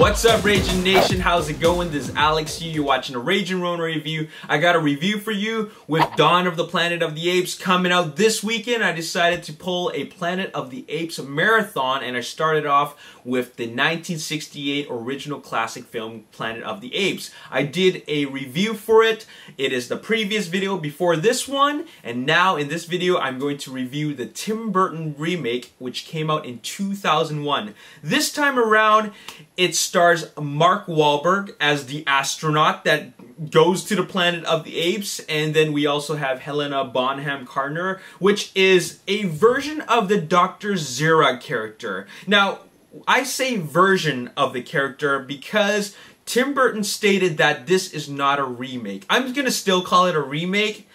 What's up, Ragin Nation? How's it going? This is Alex here. You're watching a Ragin Ronin review. I got a review for you with Dawn of the Planet of the Apes coming out this weekend. I decided to pull a Planet of the Apes marathon, and I started off with the 1968 original classic film Planet of the Apes. I did a review for it. It is the previous video before this one, and now in this video I'm going to review the Tim Burton remake, which came out in 2001. This time around, it stars Mark Wahlberg as the astronaut that goes to the Planet of the Apes, and then we also have Helena Bonham Carter, which is a version of the Dr. Zira character. Now, I say version of the character because Tim Burton stated that this is not a remake. I'm going to still call it a remake,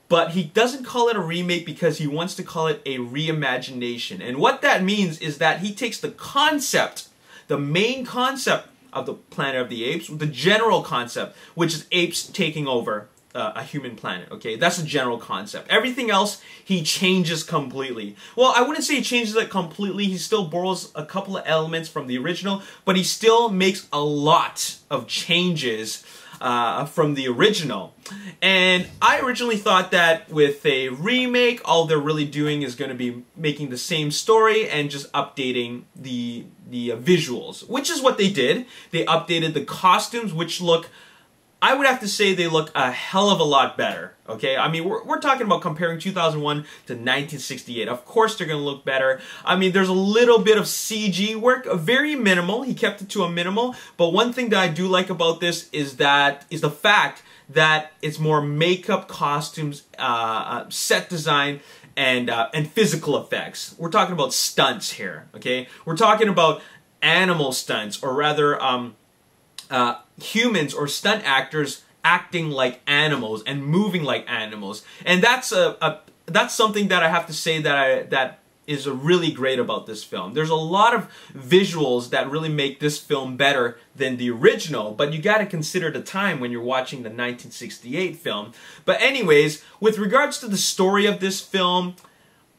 but he doesn't call it a remake because he wants to call it a reimagination. And what that means is that he takes the concept, the main concept of the Planet of the Apes, the general concept, which is apes taking over a human planet, okay? That's the general concept. Everything else, he changes completely. Well, I wouldn't say he changes it completely. He still borrows a couple of elements from the original, but he still makes a lot of changes from the original. And I originally thought that with a remake, all they're really doing is going to be making the same story and just updating the visuals, which is what they did. They updated the costumes, which look, I would have to say they look a hell of a lot better, okay? I mean, we're talking about comparing 2001 to 1968. Of course they're going to look better. I mean, there's a little bit of CG work, very minimal. He kept it to a minimal. But one thing that I do like about this is the fact that it's more makeup, costumes, set design, and physical effects. We're talking about stunts here, okay? We're talking about animal stunts, or rather, humans or stunt actors acting like animals and moving like animals, and that's something that I have to say that is really great about this film. There's a lot of visuals that really make this film better than the original, but you got to consider the time when you're watching the 1968 film. But anyways, with regards to the story of this film,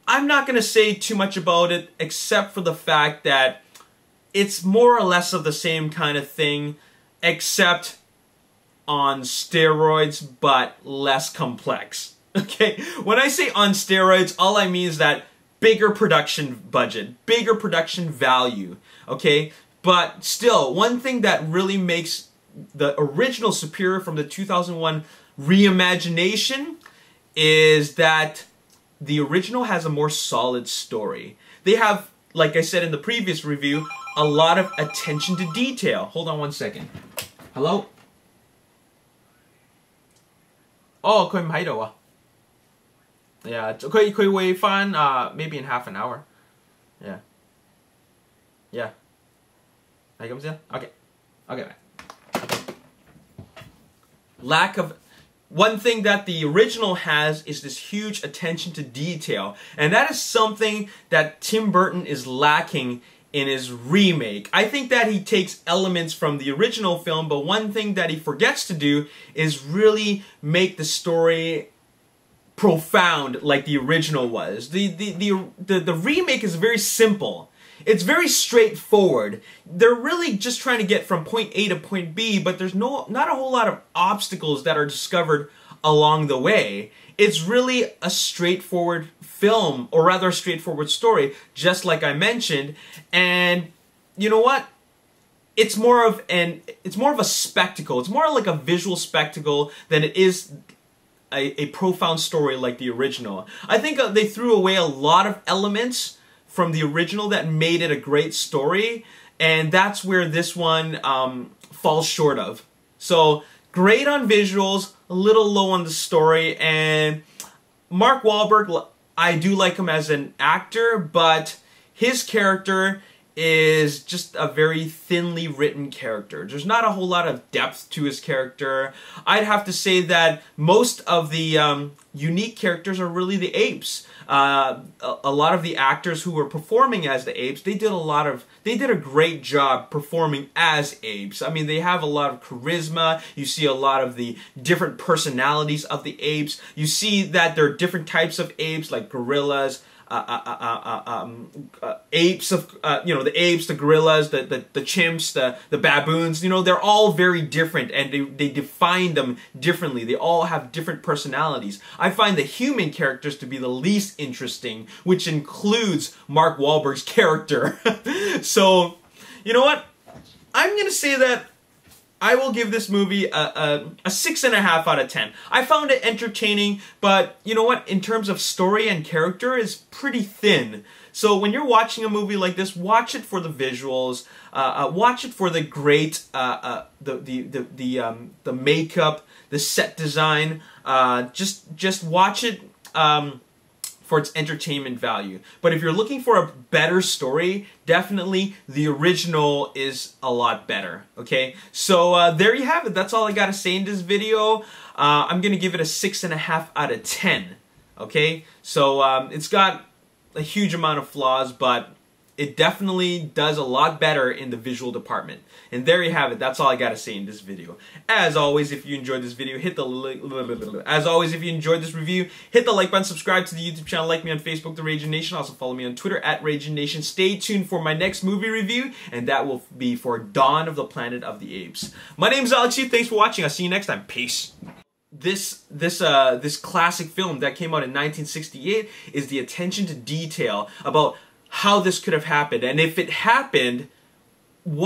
I'm not going to say too much about it except for the fact that it's more or less of the same kind of thing, except on steroids, but less complex. Okay? When I say on steroids, all I mean is that bigger production budget, bigger production value. Okay? But still, one thing that really makes the original superior from the 2001 reimagination is that the original has a more solid story. They have, like I said in the previous review, a lot of attention to detail. Hold on one second. Hello? Oh, 佢唔喺度啊. Yeah, 佢會返 maybe in half an hour. Yeah. Yeah. 係咁先. Okay. Okay. One thing that the original has is this huge attention to detail, and that is something that Tim Burton is lacking in his remake. I think that he takes elements from the original film, but one thing that he forgets to do is really make the story profound like the original was. The remake is very simple. It's very straightforward. They're really just trying to get from point A to point B, but there's not a whole lot of obstacles that are discovered along the way. It's really a straightforward film, or rather a straightforward story, just like I mentioned. And you know what? It's more of a spectacle. It's more like a visual spectacle than it is a profound story like the original. I think they threw away a lot of elements from the original that made it a great story, and that's where this one falls short of. So great on visuals, a little low on the story, and Mark Wahlberg, I do like him as an actor, but his character is just a very thinly written character. There's not a whole lot of depth to his character. I'd have to say that most of the unique characters are really the apes. A lot of the actors who were performing as the apes, they did a great job performing as apes. I mean, they have a lot of charisma. You see a lot of the different personalities of the apes. You see that there are different types of apes, like gorillas, apes of you know, the apes, the gorillas, the chimps, the baboons. You know, they're all very different, and they define them differently. They all have different personalities. I find the human characters to be the least interesting, which includes Mark Wahlberg's character. So, you know what? I'm gonna say that I will give this movie a 6.5 out of 10. I found it entertaining, but you know what? In terms of story and character, it's pretty thin. So when you're watching a movie like this, watch it for the visuals, watch it for the great the makeup, the set design. Just watch it for its entertainment value. But if you're looking for a better story, definitely the original is a lot better, okay? So there you have it. That's all I gotta say in this video. I'm gonna give it a 6.5 out of 10, okay? So it's got a huge amount of flaws, but it definitely does a lot better in the visual department. And there you have it. That's all I gotta say in this video. As always, if you enjoyed this video, hit the if you enjoyed this review, hit the like button, subscribe to the YouTube channel, like me on Facebook, The Ragin Nation. Also follow me on Twitter at Ragin Nation. Stay tuned for my next movie review, and that will be for Dawn of the Planet of the Apes. My name's Alex. Thanks for watching. I'll see you next time. Peace. This classic film that came out in 1968 is the attention to detail about how this could have happened, and if it happened,